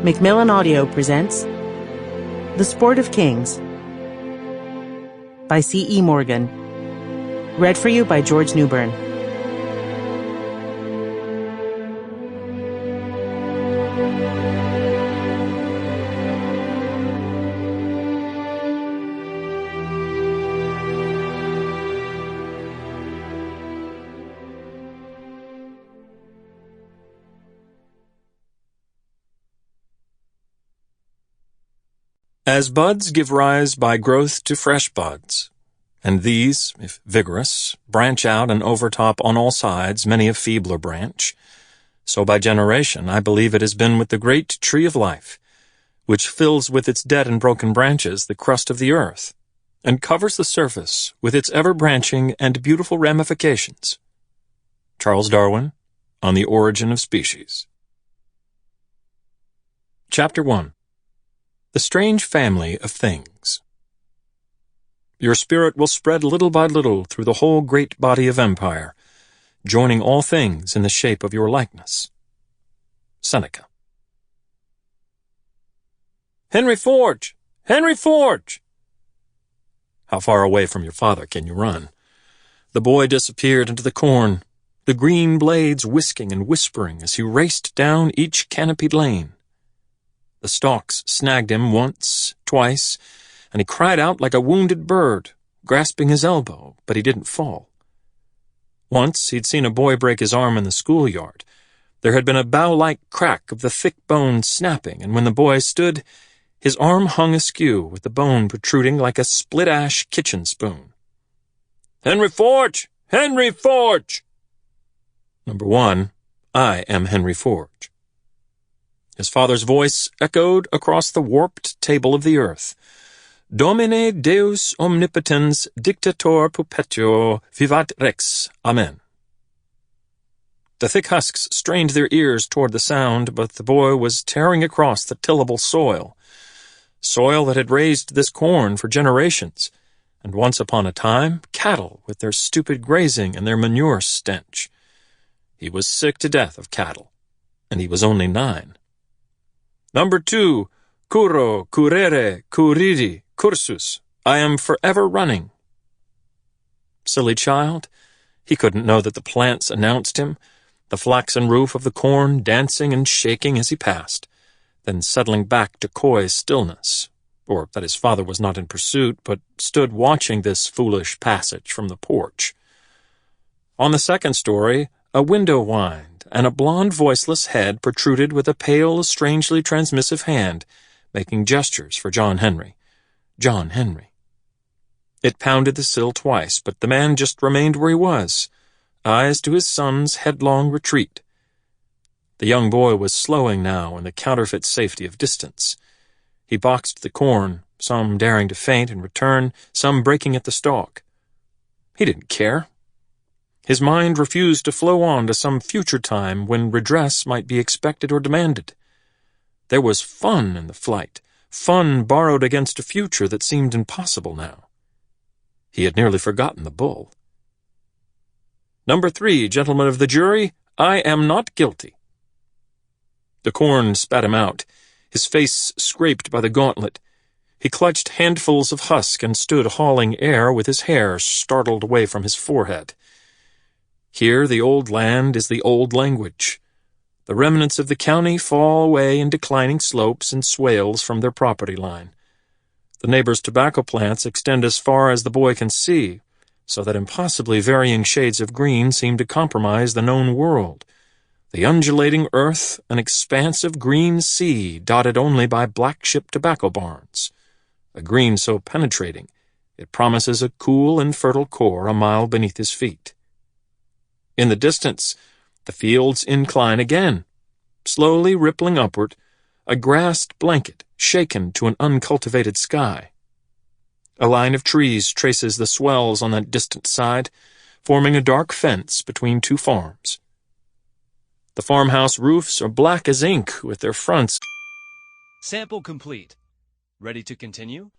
Macmillan Audio presents The Sport of Kings by C.E. Morgan. Read for you by George Newbern. As buds give rise by growth to fresh buds, and these, if vigorous, branch out and overtop on all sides many a feebler branch, so by generation I believe it has been with the great tree of life, which fills with its dead and broken branches the crust of the earth, and covers the surface with its ever-branching and beautiful ramifications. Charles Darwin, On the Origin of Species. Chapter 1. The Strange Family of Things. Your spirit will spread little by little through the whole great body of empire, joining all things in the shape of your likeness. Seneca. Henry Forge! Henry Forge! How far away from your father can you run? The boy disappeared into the corn, the green blades whisking and whispering as he raced down each canopied lane. The stalks snagged him once, twice, and he cried out like a wounded bird, grasping his elbow, but he didn't fall. Once he'd seen a boy break his arm in the schoolyard. There had been a bough-like crack of the thick bone snapping, and when the boy stood, his arm hung askew, with the bone protruding like a split-ash kitchen spoon. Henry Forge! Henry Forge! Number 1, I am Henry Forge. His father's voice echoed across the warped table of the earth. Domine Deus omnipotens dictator perpetuo vivat rex. Amen. The thick husks strained their ears toward the sound, but the boy was tearing across the tillable soil that had raised this corn for generations, and once upon a time cattle with their stupid grazing and their manure stench. He was sick to death of cattle, and he was only 9. Number 2, curro, currere, curridi, cursus. I am forever running. Silly child, he couldn't know that the plants announced him, the flaxen roof of the corn dancing and shaking as he passed, then settling back to coy stillness, or that his father was not in pursuit, but stood watching this foolish passage from the porch. On the second story, a window whined, and a blond voiceless head protruded with a pale, strangely transmissive hand, making gestures for John Henry. John Henry. It pounded the sill twice, but the man just remained where he was, eyes to his son's headlong retreat. The young boy was slowing now in the counterfeit safety of distance. He boxed the corn, some daring to feint and return, some breaking at the stalk. He didn't care. His mind refused to flow on to some future time when redress might be expected or demanded. There was fun in the flight, fun borrowed against a future that seemed impossible now. He had nearly forgotten the bull. Number 3, gentlemen of the jury, I am not guilty. The corn spat him out, his face scraped by the gauntlet. He clutched handfuls of husk and stood hauling air with his hair startled away from his forehead. Here the old land is the old language. The remnants of the county fall away in declining slopes and swales from their property line. The neighbors' tobacco plants extend as far as the boy can see, so that impossibly varying shades of green seem to compromise the known world. The undulating earth, an expanse of green sea dotted only by black-ship tobacco barns. A green so penetrating, it promises a cool and fertile core a mile beneath his feet. In the distance, the fields incline again, slowly rippling upward, a grassed blanket shaken to an uncultivated sky. A line of trees traces the swells on that distant side, forming a dark fence between 2 farms. The farmhouse roofs are black as ink with their fronts. Sample complete. Ready to continue?